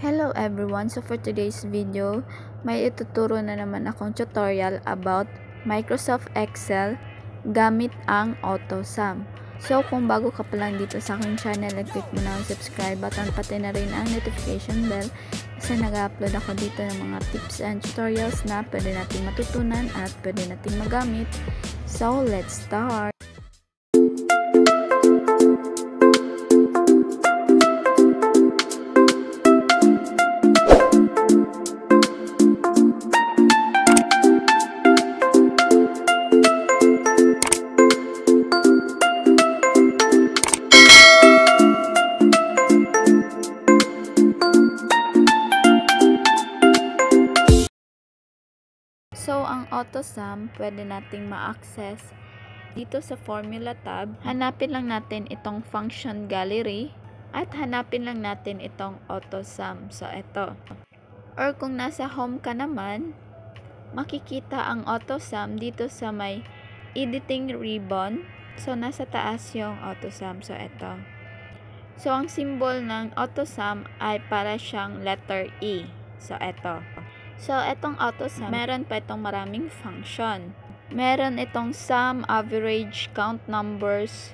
Hello everyone! So for today's video, may ituturo na naman akong tutorial about Microsoft Excel gamit ang AutoSum. So kung bago ka pa lang dito sa aking channel, click mo na ang subscribe button pati na rin ang notification bell kasi nag-upload ako dito ng mga tips and tutorials na pwede nating matutunan at pwede nating magamit. So let's start! So, ang AutoSum, pwede nating ma-access dito sa Formula tab. Hanapin lang natin itong Function Gallery at hanapin lang natin itong AutoSum. So, ito. Or kung nasa Home ka naman, makikita ang AutoSum dito sa may Editing ribbon. So, nasa taas yung AutoSum. So, ito. So, ang symbol ng AutoSum ay para siyang letter E. So, ito. So, itong AutoSum, meron pa itong maraming function. Meron itong sum, average, count numbers,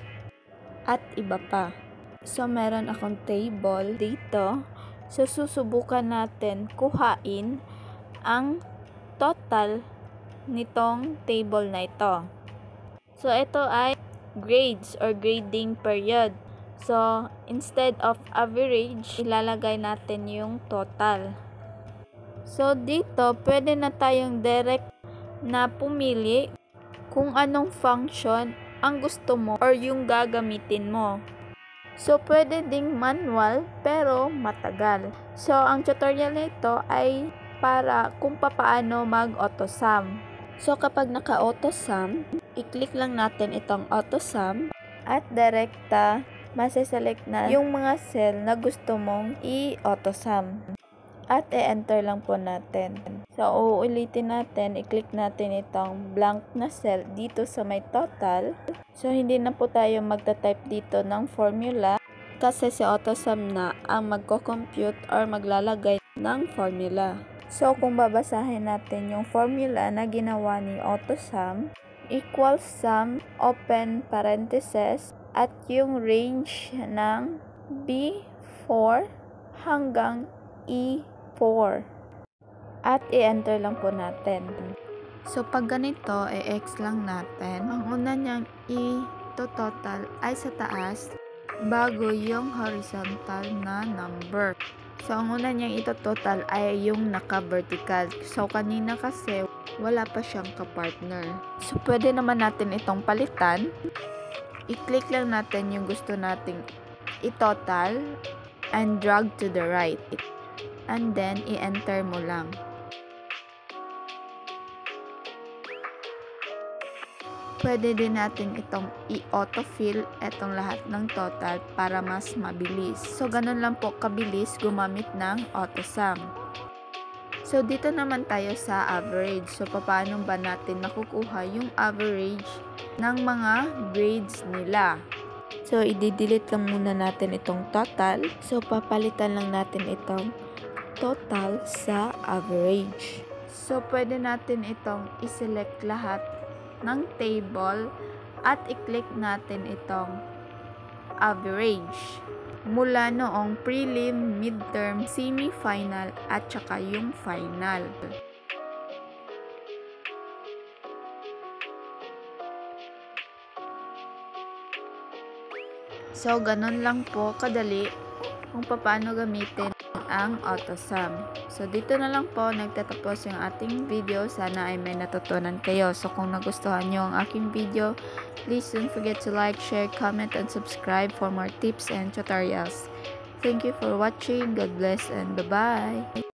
at iba pa. So, meron akong table dito. So, susubukan natin kuhain ang total nitong table na ito. So, ito ay grades or grading period. So, instead of average, ilalagay natin yung total. So, dito, pwede na tayong direct na pumili kung anong function ang gusto mo or yung gagamitin mo. So, pwede ding manual pero matagal. So, ang tutorial nito ay para kung paano mag-AutoSum. So, kapag naka-AutoSum, i-click lang natin itong AutoSum at direkta masiselect na yung mga cell na gusto mong i-AutoSum. At i-enter lang po natin. So, uulitin natin, i-click natin itong blank na cell dito sa may total. So, hindi na po tayo magta-type dito ng formula kasi si AutoSum na ang magko-compute or maglalagay ng formula. So, kung babasahin natin yung formula na ginawa ni AutoSum, equals sum, open parentheses, at yung range ng B4 hanggang E4. At i-enter lang po natin. So, pag ganito, i-X lang natin. Ang una niyang i-total ay sa taas bago yung horizontal na number. So, ang una niyang ito-total ay yung naka-vertical. So, kanina kasi wala pa siyang ka-partner. So, pwede naman natin itong palitan. I-click lang natin yung gusto nating i-total and drag to the right. And then, i-enter mo lang. Pwede din natin itong i-autofill itong lahat ng total para mas mabilis. So, ganun lang po kabilis gumamit ng AutoSum. So, dito naman tayo sa average. So, paano ba natin makukuha yung average ng mga grades nila? So, i-delete lang muna natin itong total. So, papalitan lang natin itong total sa average. So, pwede natin itong i-select lahat ng table at i-click natin itong average. Mula noong prelim, midterm, semi-final at saka yung final. So, ganun lang po kadali kung paano gamitin ang AutoSum. So, dito na lang po nagtatapos yung ating video. Sana ay may natutunan kayo. So, kung nagustuhan nyo ang aking video, please don't forget to like, share, comment, and subscribe for more tips and tutorials. Thank you for watching. God bless and bye-bye.